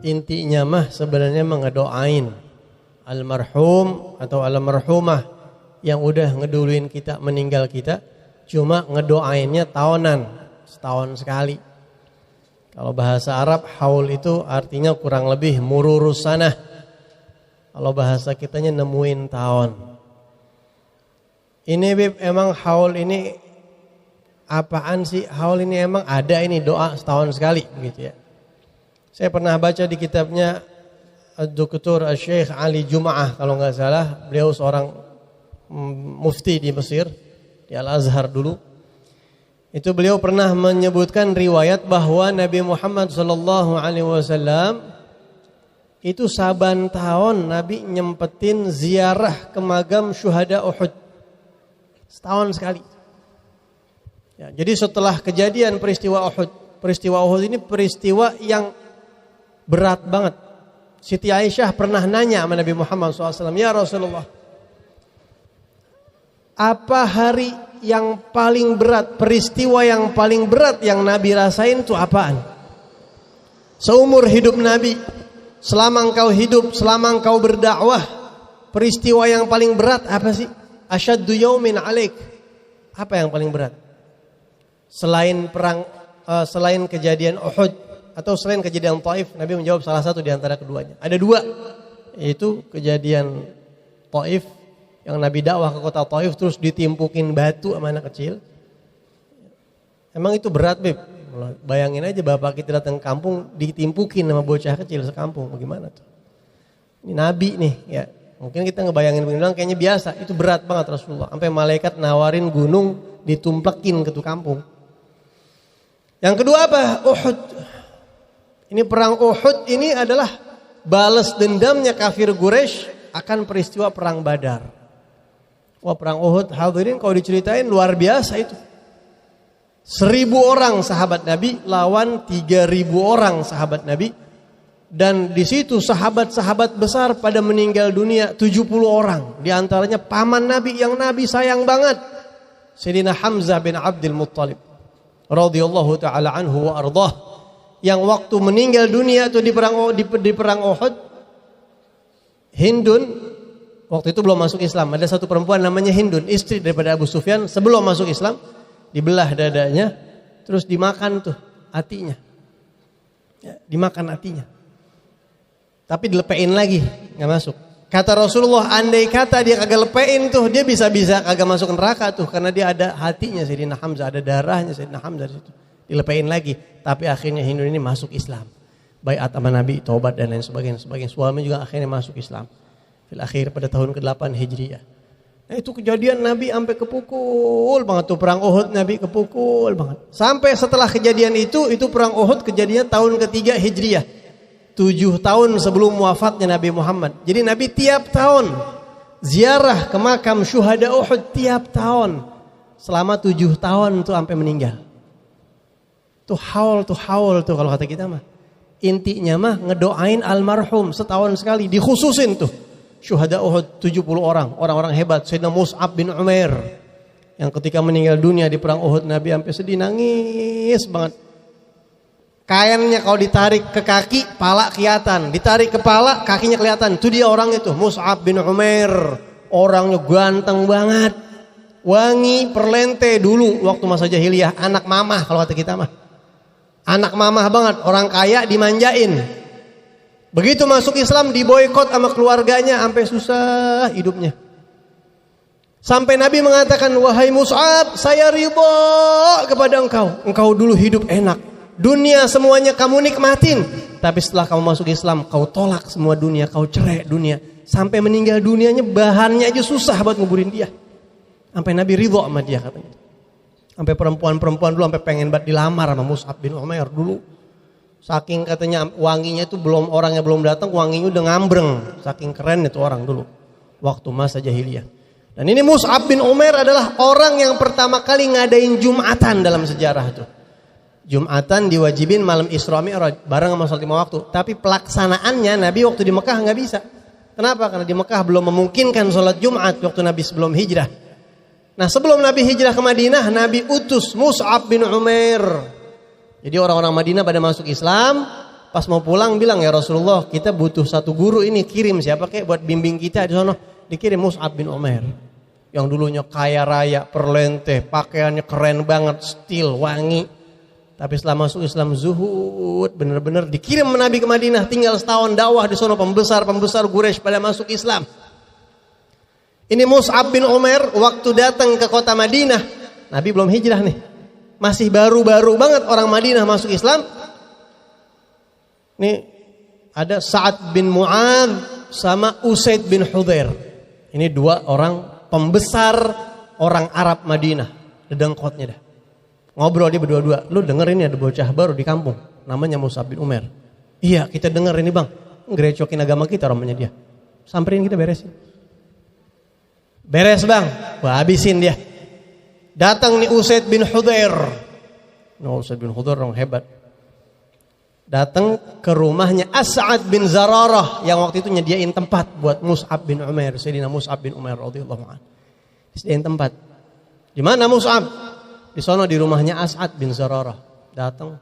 Intinya mah sebenarnya ngedoain almarhum atau almarhumah yang udah ngeduluin kita, meninggal kita, cuma ngedoainnya tahunan, setahun sekali. Kalau bahasa Arab haul itu artinya kurang lebih mururus sanah. Kalau bahasa kitanya nemuin tahun. Ini Bib, emang haul ini apaan sih? Haul ini emang ada ini doa setahun sekali begitu ya. Saya pernah baca di kitabnya Dr. Syekh Ali Jum'ah kalau nggak salah, beliau seorang mufti di Mesir, di Al-Azhar dulu. Itu beliau pernah menyebutkan riwayat bahwa Nabi Muhammad SAW itu saban tahun Nabi nyempetin ziarah ke makam syuhada Uhud. Setahun sekali. Ya, jadi setelah kejadian peristiwa Uhud ini peristiwa yang berat banget. Siti Aisyah pernah nanya sama Nabi Muhammad SAW, ya Rasulullah, apa hari yang paling berat, peristiwa yang paling berat yang Nabi rasain itu apaan? Seumur hidup Nabi, selama engkau hidup, selama engkau berdakwah, peristiwa yang paling berat apa sih? Asyaddu yaumin alaik. Apa yang paling berat? Selain perang, selain kejadian Uhud atau selain kejadian Taif, Nabi menjawab salah satu di antara keduanya. Ada dua, yaitu kejadian Taif yang Nabi dakwah ke kota Taif terus ditimpukin batu sama anak kecil. Emang itu berat, Beb? Bayangin aja bapak kita datang ke kampung ditimpukin sama bocah kecil sekampung, bagaimana tuh? Ini Nabi nih, ya. Mungkin kita ngebayangin bilang kayaknya biasa, itu berat banget Rasulullah. Sampai malaikat nawarin gunung ditumplekin ke tuh kampung. Yang kedua apa? Uhud. Ini perang Uhud ini adalah balas dendamnya kafir Quraisy akan peristiwa perang Badar. Wah, perang Uhud hadirin kalau diceritain luar biasa itu. 1.000 orang sahabat Nabi lawan 3.000 orang sahabat Nabi. Dan di situ sahabat-sahabat besar pada meninggal dunia 70 orang. Di antaranya paman Nabi yang Nabi sayang banget. Sayyidina Hamzah bin Abdul Muttalib radhiyallahu taala anhu wa ardhah. Yang waktu meninggal dunia itu di perang Uhud, Hindun waktu itu belum masuk Islam. Ada satu perempuan namanya Hindun, istri daripada Abu Sufyan, sebelum masuk Islam, dibelah dadanya, terus dimakan tuh hatinya. Ya, dimakan hatinya. Tapi dilepein lagi, nggak masuk. Kata Rasulullah, andai kata dia kagak lepein tuh, dia bisa-bisa kagak masuk neraka tuh, karena dia ada hatinya Sayyidina Hamzah, ada darahnya Sayyidina Hamzah di situ. Dilepein lagi, tapi akhirnya Hindun ini masuk Islam. Baiat sama Nabi, taubat dan lain sebagainya. Suami juga akhirnya masuk Islam. Fil akhir pada tahun ke-8 Hijriah. Nah, itu kejadian Nabi sampai kepukul banget tuh perang Uhud, Nabi kepukul banget. Sampai setelah kejadian itu perang Uhud kejadian tahun ke-3 Hijriah. 7 tahun sebelum wafatnya Nabi Muhammad. Jadi Nabi tiap tahun ziarah ke makam syuhada Uhud tiap tahun. Selama 7 tahun tuh sampai meninggal. Tuh haul tuh kalau kata kita mah. Intinya mah ngedoain almarhum setahun sekali, dikhususin tuh. Syuhada Uhud 70 orang hebat. Sayyidina Mus'ab bin Umair yang ketika meninggal dunia di perang Uhud Nabi sampai sedih nangis banget. Kainnya kalau ditarik ke kaki, pala kelihatan. Ditarik ke pala, kakinya kelihatan. Itu dia orangnya tuh, Mus'ab bin Umair. Orangnya ganteng banget. Wangi, perlente dulu waktu masa jahiliyah, anak mamah kalau kata kita mah. Anak mamah banget, orang kaya dimanjain. Begitu masuk Islam diboikot sama keluarganya sampai susah hidupnya. Sampai Nabi mengatakan, wahai Mus'ab, saya ridha kepada engkau. Engkau dulu hidup enak. Dunia semuanya kamu nikmatin. Tapi setelah kamu masuk Islam, kau tolak semua dunia, kau cerai dunia. Sampai meninggal dunianya bahannya aja susah buat nguburin dia. Sampai Nabi ridha sama dia katanya. Sampai perempuan-perempuan dulu sampai pengen banget dilamar sama Mus'ab bin Umair dulu. Saking katanya wanginya itu orangnya belum datang, wanginya udah ngambreng. Saking keren itu orang dulu waktu masa jahiliyah. Dan ini Mus'ab bin Umair adalah orang yang pertama kali ngadain Jumatan dalam sejarah itu. Jumatan diwajibin malam Isra Mi'raj bareng sama salat 5 waktu. Tapi pelaksanaannya Nabi waktu di Mekah nggak bisa. Kenapa? Karena di Mekah belum memungkinkan salat Jumat waktu Nabi sebelum hijrah. Nah, sebelum Nabi hijrah ke Madinah, Nabi utus Mus'ab bin Umair. Jadi orang-orang Madinah pada masuk Islam, Pas mau pulang bilang, ya Rasulullah, kita butuh satu guru ini, kirim siapa kek buat bimbing kita di sana. Dikirim Mus'ab bin Umair. Yang dulunya kaya raya, perlente, pakaiannya keren banget, stil, wangi. Tapi setelah masuk Islam zuhud, bener-bener dikirim Nabi ke Madinah, tinggal setahun dakwah di sana, pembesar Quraisy pada masuk Islam. Ini Mus'ab bin Umair waktu datang ke kota Madinah, Nabi belum hijrah nih. Masih baru-baru banget orang Madinah masuk Islam. Nih ada Sa'ad bin Mu'adz sama Usaid bin Hudzair. Ini dua orang pembesar orang Arab Madinah. Dedengkotnya dah. Ngobrol dia berdua-dua. Lu denger ini ada bocah baru di kampung. Namanya Mus'ab bin Umair. Iya kita denger ini bang. Ngerecokin agama kita namanya dia. Samperin kita beresin. Beres bang. Wah habisin dia. Datang nih Usaid bin Hudzair. Usaid bin Hudzair orang hebat. Datang ke rumahnya As'ad bin Zararah yang waktu itu nyediain tempat buat Mus'ab bin Umair, Sayyidina Mus'ab bin Umair radhiyallahu anhu. Disediain tempat. Di mana Mus'ab? Di sono di rumahnya As'ad bin Zararah. Datang,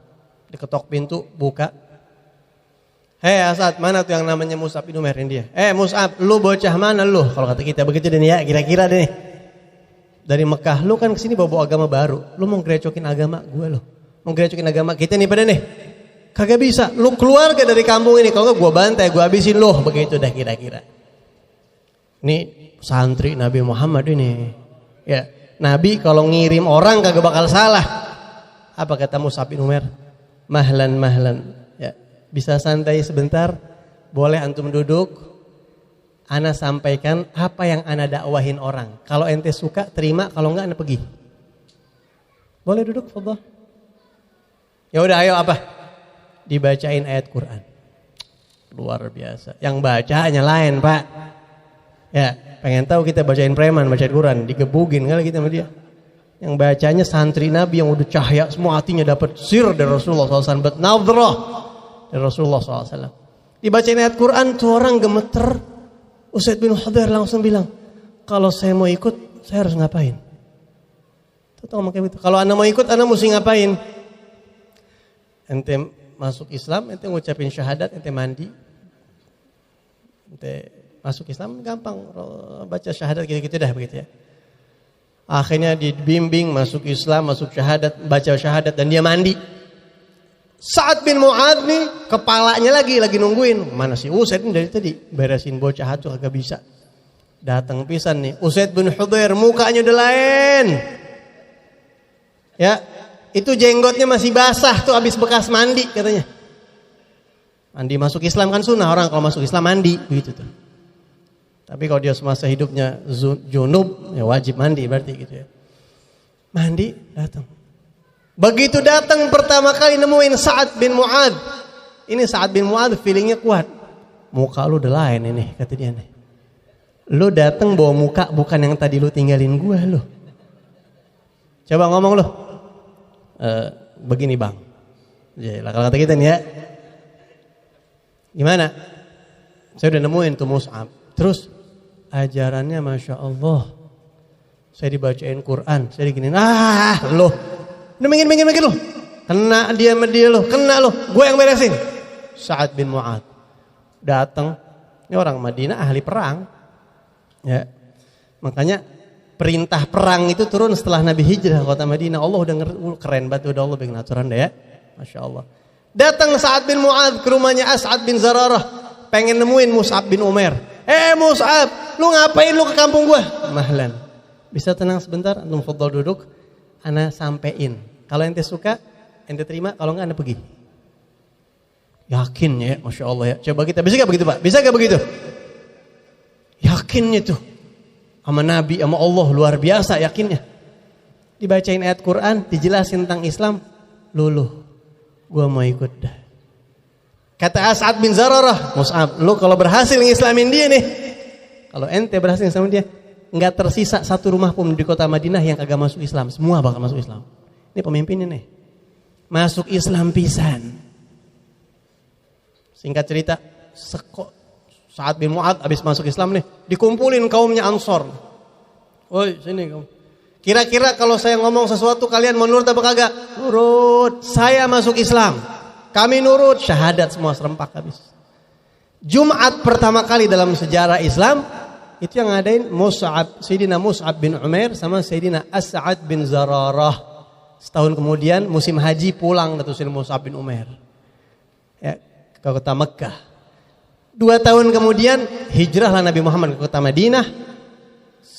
diketok pintu, buka. Hei As'ad, mana tuh yang namanya Mus'ab bin Umair ini dia? Mus'ab, lu bocah mana lu? Kalau kata kita begitu deh ya, kira-kira deh. Dari Mekah, lu kan kesini bawa agama baru. Lu mau ngerecokin agama gue lu. Mau ngerecokin agama kita nih pada nih. Kagak bisa, lu keluar gak dari kampung ini, kalau gak gue bantai, gue habisin lu, begitu dah kira-kira. Ini santri Nabi Muhammad ini. Ya, Nabi kalau ngirim orang kagak bakal salah. Apa kata Mus'ab bin Umair? Mahlan. Ya, bisa santai sebentar, boleh antum duduk. Ana sampaikan apa yang ana dakwahin orang. Kalau ente suka terima, kalau enggak ana pergi. Boleh duduk, fadhal. Ya udah ayo apa? Dibacain ayat Quran. Luar biasa. Yang bacanya lain pak. Ya pengen tahu kita bacain preman bacain Quran. Digebugin kali kita sama dia. Yang bacanya santri Nabi yang udah cahaya semua hatinya dapat sir dari Rasulullah SAW. Nadrah dari Rasulullah SAW. Dibacain ayat Quran tuh orang gemeter. Usaid bin Hudzair langsung bilang, kalau saya mau ikut saya harus ngapain? Kalau anda mau ikut anda mesti ngapain? Ente masuk Islam, ente ngucapin syahadat, ente mandi. Ente masuk Islam gampang, baca syahadat gitu-gitu dah begitu ya. Akhirnya dibimbing masuk Islam, masuk syahadat, baca syahadat dan dia mandi. Sa'ad bin Mu'adz nih kepalanya lagi nungguin. Mana si Usaid dari tadi beresin bocah tuh agak bisa. Datang pisan nih Usaid bin Hudzair mukanya udah lain. Ya. Itu jenggotnya masih basah tuh habis bekas mandi katanya. Mandi masuk Islam kan sunnah, orang kalau masuk Islam mandi begitu tuh. Tapi kalau dia semasa hidupnya junub ya wajib mandi berarti gitu ya. Mandi datang. Begitu datang pertama kali nemuin Sa'ad bin Mu'adz. Ini Sa'ad bin Mu'adz feelingnya kuat. Muka lu udah lain ini kata dia nih. Lu datang bawa muka bukan yang tadi lu tinggalin gua lu. Coba ngomong lu. Begini bang, ya, kalau kata kita nih ya, gimana? Saya udah nemuin tuh Mus'ab. Terus ajarannya masya Allah, saya dibacain Quran, saya diginin, lo, udah minggir lo, kena dia sama dia lo, kena lo, gue yang beresin. Sa'ad bin Mu'adz datang, ini orang Madinah ahli perang, ya, makanya. Perintah perang itu turun setelah Nabi hijrah ke kota Madinah. Allah udah keren banget udah Allah bikin aturan deh ya. Masya Allah. Datang Sa'ad bin Mu'adz ke rumahnya As'ad bin Zararah. Pengen nemuin Mus'ab bin Umair. Mus'ab, lu ngapain lu ke kampung gua? Mahlan. Bisa tenang sebentar, antum fadhal duduk. Ana sampein. Kalau ente suka, ente terima. Kalau enggak, ana pergi. Yakin ya, Masya Allah ya. Coba kita, bisa gak begitu Pak? Bisa gak begitu? Yakinnya tuh. Sama Nabi, sama Allah luar biasa yakinnya. Dibacain ayat Quran, dijelasin tentang Islam, luluh, gua mau ikut dah. Kata As'ad bin Zararah, Mus'ab, lu kalau berhasil ngislamin dia nih, kalau ente berhasil ngislamin dia, nggak tersisa satu rumah pun di kota Madinah yang kagak masuk Islam, semua bakal masuk Islam. Ini pemimpinnya nih, masuk Islam pisan. Singkat cerita, Sa'ad bin Mu'adz habis masuk Islam nih, dikumpulin kaumnya Ansor. Woi, sini kamu. Kira-kira kalau saya ngomong sesuatu kalian mau nurut apa kagak? Nurut. Saya masuk Islam. kami nurut, syahadat semua serempak habis. Jumat pertama kali dalam sejarah Islam itu yang ngadain Sayyidina Mus'ab bin Umair sama Sayyidina As'ad bin Zararah. Setahun kemudian musim haji pulang dari Sayyidina Mus'ab bin Umair ya, ke kota Mekah. 2 tahun kemudian hijrahlah Nabi Muhammad ke kota Madinah.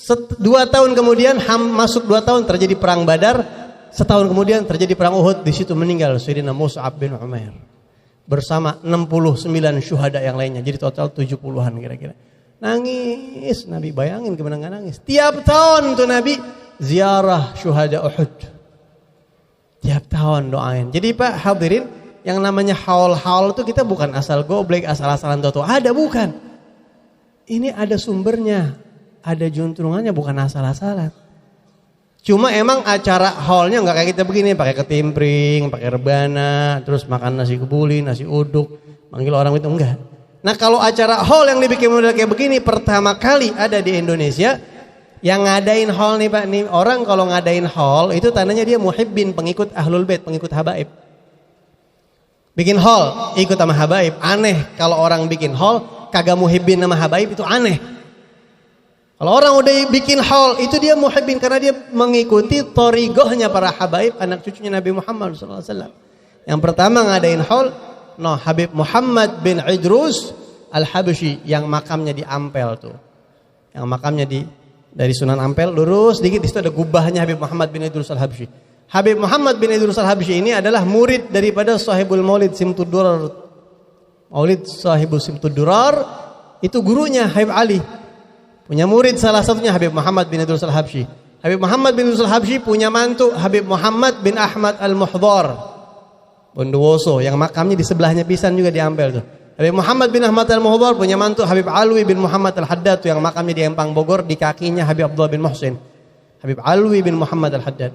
2 tahun kemudian masuk 2 tahun terjadi perang Badar. Setahun kemudian terjadi perang Uhud. Di situ meninggal Sayyidina Mus'ab bin Umair bersama 69 syuhada yang lainnya. Jadi total 70-an kira-kira. Nangis Nabi, bayangin gimana nggak nangis. Tiap tahun tuh Nabi ziarah syuhada Uhud. Tiap tahun doain. Jadi Pak hadirin, yang namanya haul-haul itu kita bukan asal goblek, asal-asalan toto. Ada bukan. Ini ada sumbernya, ada juntrungannya, bukan asal-asalan. Cuma emang acara haulnya nggak kayak kita begini, pakai ketimpring, pakai rebana, terus makan nasi kebuli, nasi uduk, manggil orang itu enggak. Nah kalau acara haul yang dibikin model kayak begini pertama kali ada di Indonesia, yang ngadain haul nih Pak, nih orang kalau ngadain haul itu tandanya dia muhibbin, pengikut ahlul bait, pengikut habaib. Bikin haul ikut sama habaib, aneh kalau orang bikin haul kagak muhibbin sama habaib, itu aneh. Kalau orang udah bikin haul itu dia muhibbin karena dia mengikuti thariqahnya para habaib, anak cucunya Nabi Muhammad SAW. Yang pertama ngadain haul Habib Muhammad bin Idrus Al-Habsyi yang makamnya di Ampel tuh. Yang makamnya dari Sunan Ampel lurus dikit di situ ada gubahnya Habib Muhammad bin Idrus Al-Habsyi. Habib Muhammad bin Idrus Al-Habsyi ini adalah murid daripada Sahibul Maulid Simtud Durar. Maulid Sahibul Simtud Durar itu gurunya Habib Ali. Punya murid salah satunya Habib Muhammad bin Idrus Al-Habsyi. Habib Muhammad bin Idrus Al-Habsyi punya mantu Habib Muhammad bin Ahmad Al-Muhdhar Bondowoso yang makamnya di sebelahnya pisan juga di Ampel tuh. Habib Muhammad bin Ahmad Al-Muhdhar punya mantu Habib Alwi bin Muhammad Al-Haddad tuh yang makamnya di Empang Bogor, di kakinya Habib Abdullah bin Muhsin. Habib Alwi bin Muhammad Al-Haddad.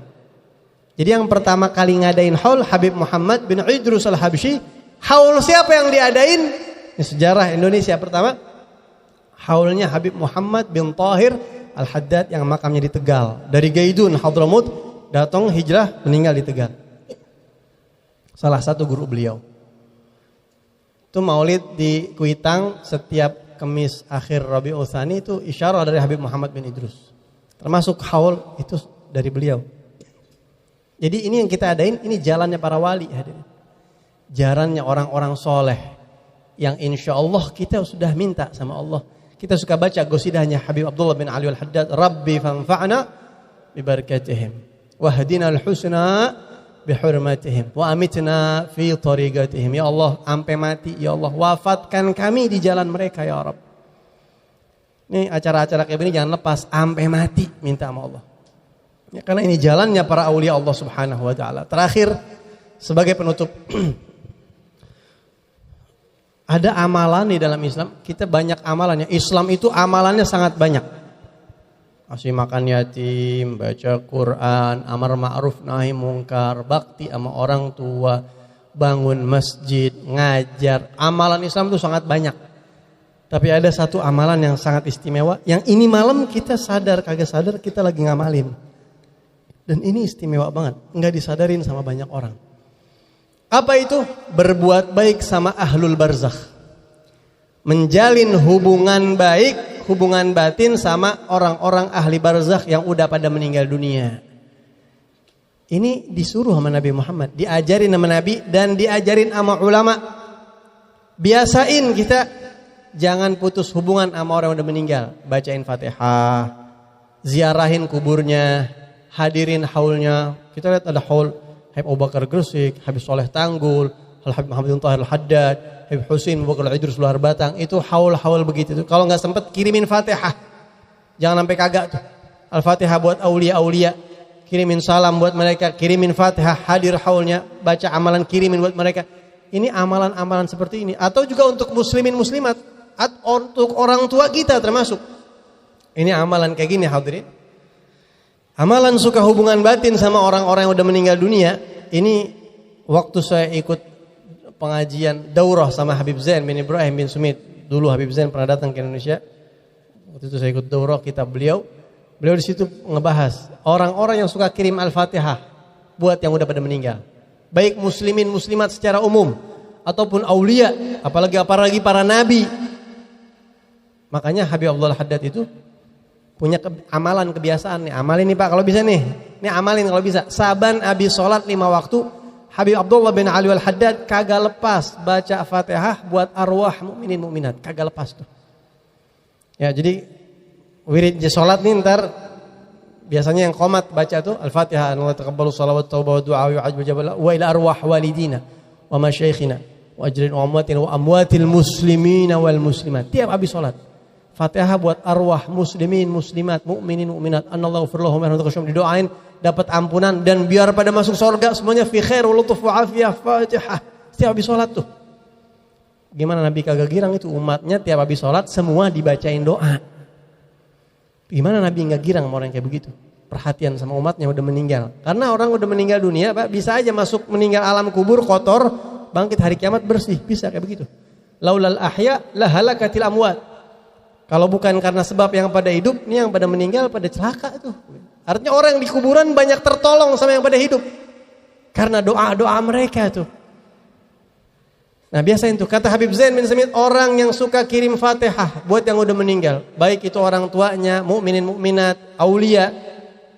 Jadi yang pertama kali ngadain haul Habib Muhammad bin Idrus Al-Habsyi. Haul siapa yang diadain? Ini sejarah Indonesia pertama. Haulnya Habib Muhammad bin Tahir Al-Haddad yang makamnya di Tegal. Dari Gaidun Hadramut datang hijrah meninggal di Tegal. Salah satu guru beliau. Itu maulid di Kuitang setiap Kamis akhir Rabiul Tsani itu isyarah dari Habib Muhammad bin Idrus. Termasuk haul itu dari beliau. Jadi ini yang kita adain, ini jalannya para wali hadirin. Jalannya orang-orang soleh yang insya Allah kita sudah minta sama Allah. Kita suka baca gosidahnya Habib Abdullah bin Ali Al-Haddad, Rabbi fanfa'na bibarakatihim wahdina al-husna bihurmatihim wa amitna fi tariqatihim. Ya Allah, sampai mati ya Allah, wafatkan kami di jalan mereka ya Rabb. Ini acara-acara kayak begini jangan lepas, sampai mati minta sama Allah. Ya, karena ini jalannya para aulia Allah Subhanahu wa taala. Terakhir sebagai penutup, ada amalan di dalam Islam, kita banyak amalannya. Islam itu amalannya sangat banyak. Kasih makan yatim, baca Quran, amar ma'ruf nahi mungkar, bakti sama orang tua, bangun masjid, ngajar. Amalan Islam itu sangat banyak. Tapi ada satu amalan yang sangat istimewa, yang ini malam kita sadar kagak sadar kita lagi ngamalin. Dan ini istimewa banget, enggak disadarin sama banyak orang. Apa itu? Berbuat baik sama ahlul barzakh. Menjalin hubungan baik, hubungan batin sama orang-orang ahli barzakh yang udah pada meninggal dunia. Ini disuruh sama Nabi Muhammad, diajarin sama Nabi dan diajarin sama ulama. Biasain kita jangan putus hubungan sama orang yang udah meninggal. Bacain Fatihah, ziarahin kuburnya, hadirin haulnya. Kita lihat ada haul Habib Abu Bakar Gresik, Habib Soleh Tanggul, Habib Muhammad bin Tahir Al-Haddad, Habib Husin Abu Bakar Idrus Luar Batang. Itu haul-haul begitu. Kalau nggak sempet kirimin Fatihah, jangan sampai kagak tuh. Al-Fatihah buat aulia-aulia, kirimin salam buat mereka, kirimin Fatihah, hadir haulnya, baca amalan kirimin buat mereka. Ini amalan-amalan seperti ini. Atau juga untuk muslimin muslimat, untuk orang tua kita termasuk. Ini amalan kayak gini hadirin. Amalan suka hubungan batin sama orang-orang yang udah meninggal dunia. Ini waktu saya ikut pengajian daurah sama Habib Zain bin Ibrahim bin Sumit. Dulu Habib Zain pernah datang ke Indonesia. Waktu itu saya ikut daurah kitab beliau. Beliau di situ ngebahas orang-orang yang suka kirim Al-Fatihah buat yang udah pada meninggal. baik muslimin muslimat secara umum ataupun aulia, apalagi para nabi. Makanya Habib Abdul Haddad itu punya amalan kebiasaan nih. Amalin nih Pak kalau bisa nih. Ini amalin kalau bisa. Saban habis sholat 5 waktu, Habib Abdullah bin Ali Al-Haddad kagak lepas baca Fatihah buat arwah mukminin mukminat. Kagak lepas tuh. Ya jadi wirid sholat nih ntar biasanya yang qomat baca tuh Al-Fatihah, wa taqabbalu shalawat taubat wa du'a wa ila arwah walidina wa masyayikhina wa ajrin wa amwatil muslimina wal muslimat. Tiap habis sholat Fatihah buat arwah muslimin muslimat mukminin mukminat, annallahu ghafur lahum warahmatullahi, didoain dapat ampunan dan biar pada masuk surga semuanya fi khair wa lutuf wa afiyah. Fatihah setiap habis sholat tuh. Gimana Nabi kagak girang itu umatnya tiap habis sholat semua dibacain doa. Gimana Nabi nggak girang sama orang kayak begitu? Perhatian sama umatnya udah meninggal. Karena orang udah meninggal dunia, Pak, bisa aja masuk meninggal alam kubur kotor, bangkit hari kiamat bersih, bisa kayak begitu. Laulal ahya la halakatil amwat. Kalau bukan karena sebab yang pada hidup, nih yang pada meninggal pada celaka tuh. Artinya orang yang di kuburan banyak tertolong sama yang pada hidup. Karena doa-doa mereka tuh. Nah biasa itu kata Habib Zain bin Samit, orang yang suka kirim Fatihah buat yang udah meninggal, baik itu orang tuanya, mukminin mukminat, aulia,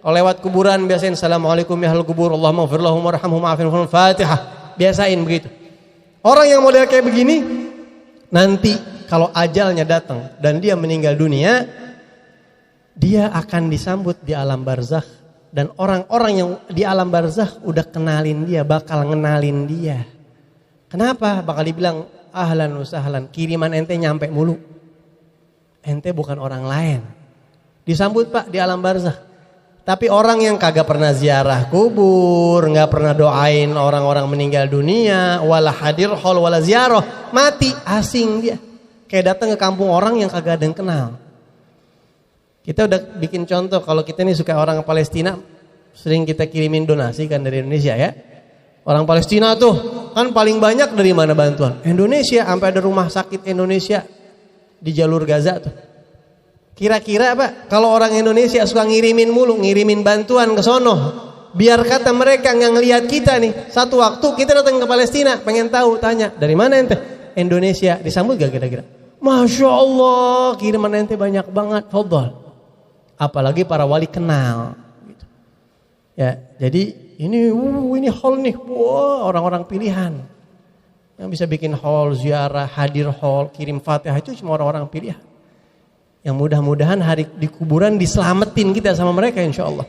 kalau lewat kuburan biasain assalamualaikum ya ahlul kubur, Allahumma ighfir lahum warhamhum wa'afihim, Fatihah, biasain begitu. Orang yang model kayak begini, nanti kalau ajalnya datang dan dia meninggal dunia, dia akan disambut di alam barzakh dan orang-orang yang di alam barzakh udah kenalin dia, bakal ngenalin dia. Kenapa? Bakal dibilang ahlan usahlan, kiriman ente nyampe mulu. Ente bukan orang lain. Disambut Pak di alam barzakh. Tapi orang yang kagak pernah ziarah kubur, nggak pernah doain orang-orang meninggal dunia, wala hadir hol wala ziarah, mati asing dia. Kayak datang ke kampung orang yang kagak ada yang kenal. Kita udah bikin contoh kalau kita nih suka orang Palestina, sering kita kirimin donasi kan dari Indonesia ya. Orang Palestina tuh kan paling banyak dari mana bantuan? Indonesia, sampai ada rumah sakit Indonesia di jalur Gaza tuh. Kira-kira Pak, kalau orang Indonesia suka ngirimin bantuan ke sono, biar kata mereka nggak ngelihat kita nih, satu waktu kita datang ke Palestina, pengen tahu, tanya, dari mana ente? Indonesia, disambut gak kira-kira? Masya Allah, kiriman ente banyak banget, fadhal. Apalagi para wali kenal. Gitu. Ya, jadi ini hall nih, wah orang-orang pilihan. Yang bisa bikin hall, ziarah, hadir hall, kirim Fatihah itu cuma orang-orang pilihan. Yang mudah-mudahan hari di kuburan diselamatin kita sama mereka insya Allah.